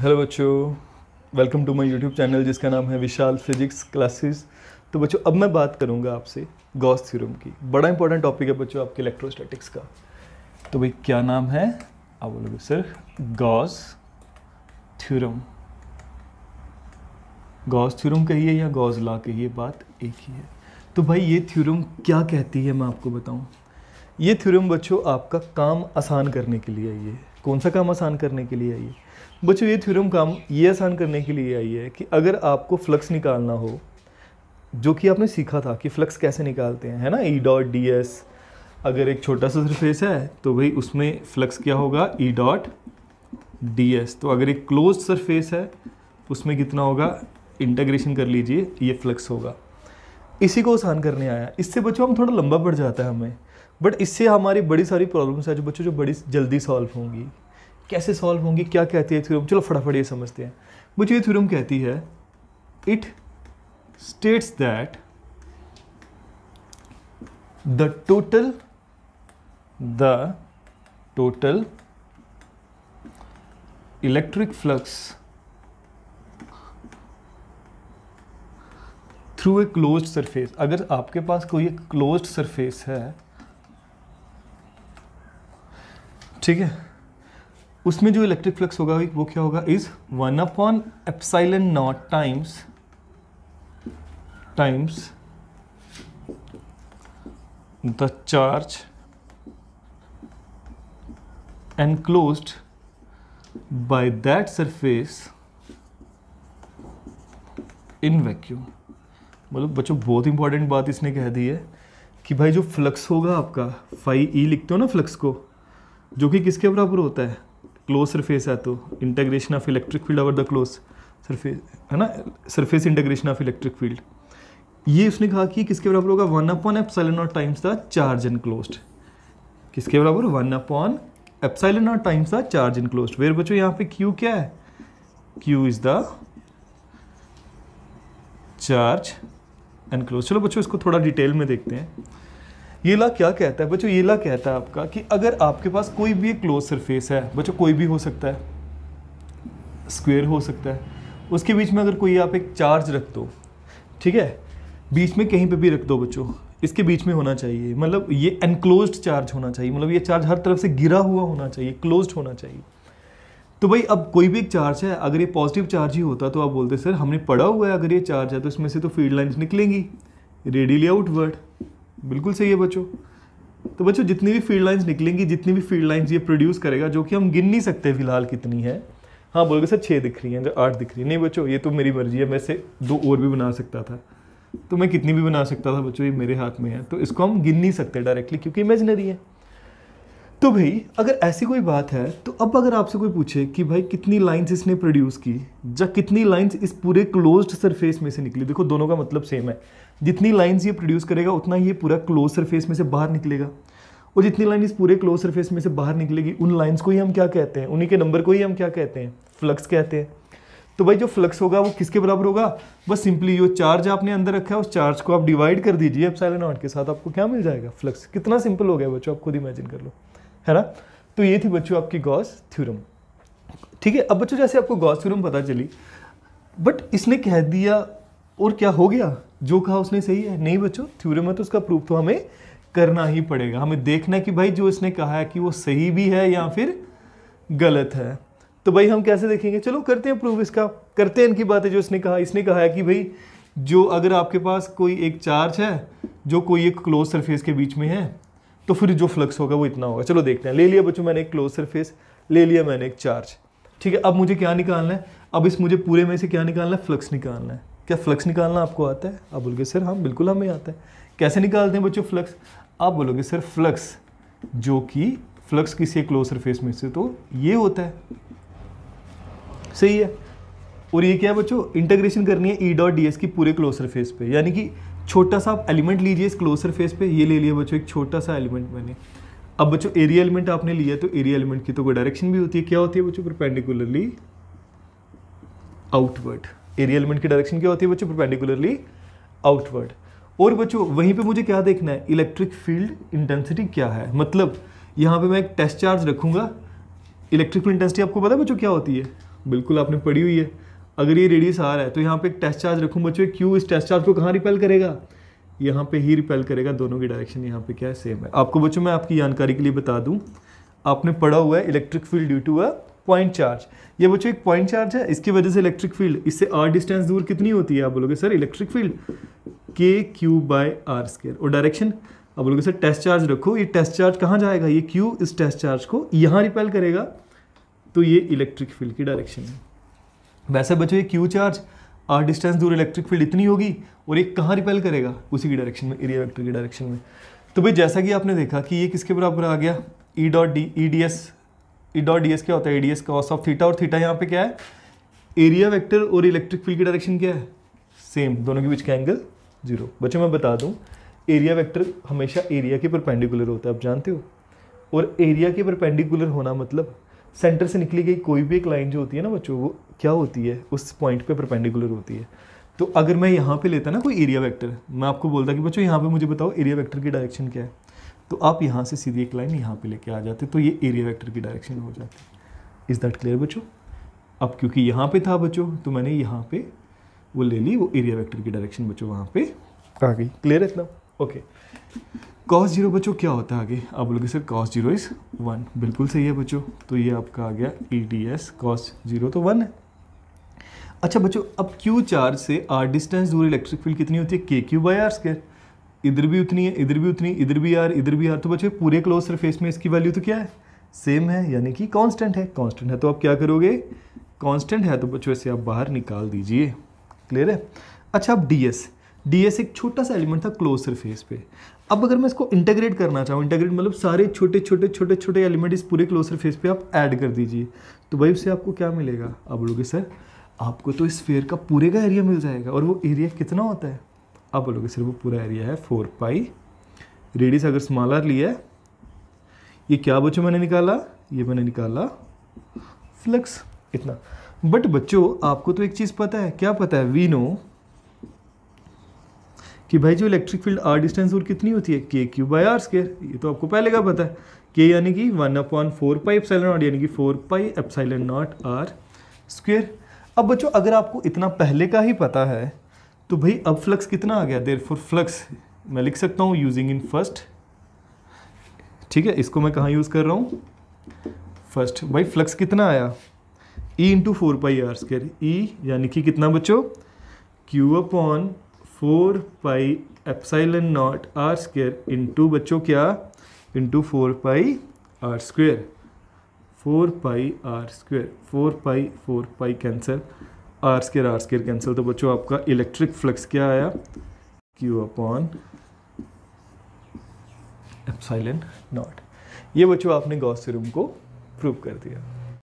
Hello बच्चों, welcome to my YouTube channel जिसका नाम है विशाल फिजिक्स क्लासेस। तो बच्चों अब मैं बात करूंगा आपसे गॉस थ्योरम की। बड़ा इंपॉर्टेंट टॉपिक है बच्चों आपके इलेक्ट्रोस्टैटिक्स का। तो भाई क्या नाम है? आप बोलोगे sir Gauss theorem. Gauss theorem कहिए या गॉस लॉ कहिए, बात एक ही है। तो भाई ये थ्योरम क्या कहती है मैं आपको बताऊं। ये थ्योरम बच्चों आपका काम आसान करने के लिए आई है। कौन सा काम आसान करने के लिए आई है बच्चों? ये थ्योरम काम ये आसान करने के लिए आई है कि अगर आपको फ्लक्स निकालना हो, जो कि आपने सीखा था कि फ्लक्स कैसे निकालते हैं, है ना, ई डॉट डी एस। अगर एक छोटा सा सरफेस है तो भाई उसमें फ्लक्स क्या होगा, ई डॉट डी एस। तो अगर एक क्लोज्ड सरफेस है उसमें कितना होगा, इंटीग्रेशन कर लीजिए, ये फ्लक्स होगा। इसी को आसान करने आया। इससे बच्चों हम थोड़ा लंबा पड़ जाता है हमें, बट इससे हमारी बड़ी सारी प्रॉब्लम्स है जो बच्चों जो बड़ी जल्दी सॉल्व होंगी। कैसे सॉल्व होंगी, क्या कहती है थ्योरम, चलो फटाफट ये समझते हैं। बच्चों ये थ्योरम कहती है, it states that the total electric flux through a closed surface. अगर आपके पास कोई एक क्लोज्ड सरफेस है, ठीक है, उसमें जो इलेक्ट्रिक फ्लक्स होगा वो क्या होगा, is 1/ε0 times the charge enclosed by that surface in vacuum। मतलब बच्चों बहुत इंपॉर्टेंट बात इसने कह दी है कि भाई जो फ्लक्स होगा आपका, फाई ई लिखते हो ना फ्लक्स को, जो कि किसके बराबर होता है, क्लोज सरफेस है तो integration of electric field over the close surface, है ना, surface integration of electric field. ये उसने कहा कि किसके बराबर होगा, 1/ε0 टाइम्स द चार्ज एनक्लोज्ड। किसके बराबर, 1/ε0 times the charge enclosed. Where बच्चों यहाँ पे Q क्या है, Q is the charge enclosed. चलो बच्चों इसको थोड़ा डिटेल में देखते हैं। ये ला क्या कहता है बच्चों, ये ला कहता है आपका कि अगर आपके पास कोई भी एक क्लोज सरफेस है, बच्चों कोई भी हो सकता है, स्क्वायर हो सकता है, उसके बीच में अगर कोई आप एक चार्ज रख दो, ठीक है, बीच में कहीं पे भी रख दो बच्चों, इसके बीच में होना चाहिए, मतलब ये एनक्लोज्ड चार्ज होना चाहिए, मतलब ये चार्ज हर तरफ से घिरा हुआ होना चाहिए, क्लोज्ड होना चाहिए। तो भाई अब कोई भी एक चार्ज है, अगर ये पॉजिटिव चार्ज ही होता तो आप बोलते सर हमने पढ़ा हुआ है अगर ये चार्ज है तो इसमें से तो फील्ड लाइंस निकलेंगी रेडियली आउटवर्ड। बिल्कुल सही है बच्चों। तो बच्चों जितनी भी फील्ड लाइंस निकलेंगी, जितनी भी फील्ड लाइंस ये प्रोड्यूस करेगा, जो कि हम गिन नहीं सकते फिलहाल कितनी है। हाँ बोलोगे सर 6 दिख रही हैं, 8 दिख रही है, नहीं बच्चों ये तो मेरी मर्जी है, मैं से 2 और भी बना सकता था, तो मैं कितनी भी बना सकता था बच्चों, ये मेरे हाथ में है। तो इसको हम गिन नहीं सकते डायरेक्टली क्योंकि इमेजिनरी है। तो भाई अगर ऐसी कोई बात है तो अब अगर आपसे कोई पूछे कि भाई कितनी लाइंस इसने प्रोड्यूस की या कितनी लाइंस इस पूरे क्लोज्ड सरफेस में से निकली, देखो दोनों का मतलब सेम है। जितनी लाइंस ये प्रोड्यूस करेगा उतना ये पूरा क्लोज सरफेस में से बाहर निकलेगा, और जितनी लाइन इस पूरे क्लोज सरफेस में से बाहर निकलेगी उन लाइंस को ही हम क्या कहते हैं, उन्हीं के नंबर को ही हम क्या कहते हैं, फ्लक्स कहते हैं। तो भाई जो फ्लक्स होगा वो किसके बराबर होगा, बस सिंपली जो चार्ज आपने अंदर रखा है उस चार्ज को आप डिवाइड कर दीजिए ε0 के साथ, आपको क्या मिल जाएगा, फ्लक्स। कितना सिंपल हो गया बच्चों, आप खुद इमेजिन कर लो, है ना। तो ये थी बच्चों आपकी गॉस थ्योरम, ठीक है। अब बच्चों जैसे आपको गॉस थ्योरम पता चली, बट इसने कह दिया और क्या हो गया, जो कहा उसने सही है, नहीं बच्चों, थ्योरम है तो उसका प्रूफ तो हमें करना ही पड़ेगा। हमें देखना है कि भाई जो इसने कहा है कि वो सही भी है या फिर गलत है। तो भाई हम कैसे देखेंगे, चलो करते हैं प्रूफ इसका, करते हैं इनकी बातें जो इसने कहा। इसने कहा है कि भाई जो अगर आपके पास कोई एक चार्ज है जो कोई एक क्लोज सरफेस के बीच में है तो फिर जो फ्लक्स होगा वो इतना होगा। चलो देखते हैं। ले लिया बच्चों मैंने एक क्लोज सरफेस, ले लिया मैंने एक चार्ज, ठीक है। अब मुझे क्या निकालना है, अब इस मुझे पूरे में से क्या निकालना है, फ्लक्स निकालना है। क्या फ्लक्स निकालना आपको आता है? आप बोलोगे सर हाँ बिल्कुल हमें आता है। कैसे निकालते हैं बच्चों फ्लक्स? आप बोलोगे सर फ्लक्स, जो कि फ्लक्स किसी एक क्लोज सरफेस में से तो ये होता है, सही है। और ये क्या है बच्चों, इंटीग्रेशन करनी है ई डॉट डी एस की पूरे क्लोज सरफेस पे, यानी कि छोटा सा आप एलिमेंट लीजिए इस क्लोज सरफेस पे, ये ले लिया बच्चों एक छोटा सा एलिमेंट मैंने। अब बच्चों एरिया एलिमेंट आपने लिया तो एरिया एलिमेंट की तो कोई डायरेक्शन भी होती है, क्या होती है बच्चों, परपेंडिकुलरली आउटवर्ड। एरिया एलिमेंट की डायरेक्शन क्या होती है बच्चों, परपेंडिकुलरली आउटवर्ड। और बच्चों वहीं पे मुझे क्या देखना है, इलेक्ट्रिक फील्ड इंटेंसिटी क्या है। मतलब यहाँ पे मैं एक टेस्ट चार्ज रखूंगा, इलेक्ट्रिक फील्ड इंटेंसिटी आपको पता है बच्चों क्या होती है, बिल्कुल आपने पढ़ी हुई है। अगर ये रेडियस आर है तो यहाँ पे एक टेस्ट चार्ज रखूँ बच्चों, क्यू इस टेस्ट चार्ज को कहाँ रिपेल करेगा, यहाँ पे ही रिपेल करेगा, दोनों की डायरेक्शन यहाँ पे क्या है, सेम है। आपको बच्चों मैं आपकी जानकारी के लिए बता दूँ, आपने पढ़ा हुआ है electric field due to a point charge. ये बच्चों एक पॉइंट चार्ज है, इसकी वजह से इलेक्ट्रिक फील्ड, इससे आर डिस्टेंस दूर कितनी होती है, आप बोलोगे सर इलेक्ट्रिक फील्ड के क्यू बाय आर स्क्वायर। और डायरेक्शन आप बोलोगे सर टेस्ट चार्ज रखो, ये टेस्ट चार्ज कहाँ जाएगा, ये क्यू इस टेस्ट चार्ज को यहाँ रिपेल करेगा, तो ये इलेक्ट्रिक फील्ड की डायरेक्शन है। वैसे बच्चों ये क्यू चार्ज आर डिस्टेंस दूर इलेक्ट्रिक फील्ड इतनी होगी, और ये कहाँ रिपेल करेगा, उसी की डायरेक्शन में, एरिया वेक्टर की डायरेक्शन में। तो भाई जैसा कि आपने देखा कि ये किसके बराबर आ गया, ई डॉट डी एस क्या होता है, एडीएस कॉस ऑफ थीटा, और थीटा यहाँ पे क्या है, एरिया वेक्टर, और इलेक्ट्रिक फील्ड की डायरेक्शन क्या है, सेम, दोनों के बीच का एंगल 0। बच्चों मैं बता दूं, एरिया वेक्टर हमेशा एरिया के परपेंडिकुलर होता है, आप जानते हो, और एरिया के परपेंडिकुलर होना मतलब सेंटर से निकली गई कोई भी एक लाइन जो होती है ना बच्चों, वो क्या होती है, उस पॉइंट पे परपेंडिकुलर होती है। तो अगर मैं यहाँ पे लेता ना कोई एरिया वेक्टर, मैं आपको बोलता कि बच्चों यहाँ पे मुझे बताओ एरिया वेक्टर की डायरेक्शन क्या है, तो आप यहाँ से सीधी एक लाइन यहाँ पे लेके आ जाते, तो ये एरिया वेक्टर की डायरेक्शन हो जाती। इज दैट क्लियर बच्चों? अब क्योंकि यहाँ पे था बच्चों, तो मैंने यहाँ पे वो ले ली, वो एरिया वेक्टर की डायरेक्शन बच्चों वहाँ पे आ गई। क्लियर है इतना? ओके। cos 0 बच्चों क्या होता है आगे, आप बोलोगे सर cos 0 इज 1, बिल्कुल सही है बच्चों। तो ये आपका आ गया EDS cos 0 तो 1 है। अच्छा बच्चों, अब Q चार्ज से r डिस्टेंस दूर इलेक्ट्रिक फील्ड कितनी होती है, KQ बाय आर स्क्वायर। इधर भी उतनी है, इधर भी उतनी, इधर भी आर, इधर भी आर, तो बच्चों पूरे क्लोज सरफेस में इसकी वैल्यू तो क्या है, सेम है, यानी कि कांस्टेंट है। कांस्टेंट है तो आप क्या करोगे, कांस्टेंट है तो बच्चों इसे आप बाहर निकाल दीजिए। क्लियर है? अच्छा अब ds एक छोटा सा एलिमेंट था क्लोज सरफेस पे। अब अगर मैं इसको इंटीग्रेट करना चाहूँ, इंटीग्रेट मतलब सारे छोटे छोटे छोटे छोटे एलिमेंट इस पूरे क्लोज सरफेस पे आप ऐड कर दीजिए, तो भाई उससे आपको क्या मिलेगा, आप बोलोगे सर आपको तो इस स्फीयर का पूरे का एरिया मिल जाएगा। और वो एरिया कितना होता है, आप बोलोगे सर वो पूरा एरिया है 4 पाई, रेडियस अगर स्मॉल आर लिया है, ये क्या बच्चों मैंने निकाला, ये मैंने निकाला फ्लक्स, इतना। बट बच्चों आपको तो एक चीज़ पता है, क्या पता है, वी नो कि भाई जो इलेक्ट्रिक फील्ड आर डिस्टेंस दूर कितनी होती है, के क्यू बाय आर स्क्वायर। ये तो आपको पहले का पता है, के यानी कि 1/4 पाई एप्सिलॉन नॉट, यानी कि 4 pi epsilon naught r square. अब बच्चों अगर आपको इतना पहले का ही पता है तो भाई अब फ्लक्स कितना आ गया, देयरफॉर फ्लक्स मैं लिख सकता हूँ यूजिंग इन फर्स्ट। ठीक है, इसको मैं कहाँ यूज़ कर रहा हूँ, फर्स्ट। भाई फ्लक्स कितना आया, E into 4 pi r square, E यानी कि कितना बच्चों, Q upon 4 pi epsilon naught r square into बच्चों क्या, into 4 pi r square, 4 pi r square, 4 pi cancel, r square cancel, तो बच्चों आपका इलेक्ट्रिक फ्लक्स क्या आया, Q अपॉन एप्सिलॉन नॉट। ये बच्चों आपने गॉस थ्योरम को प्रूव कर दिया।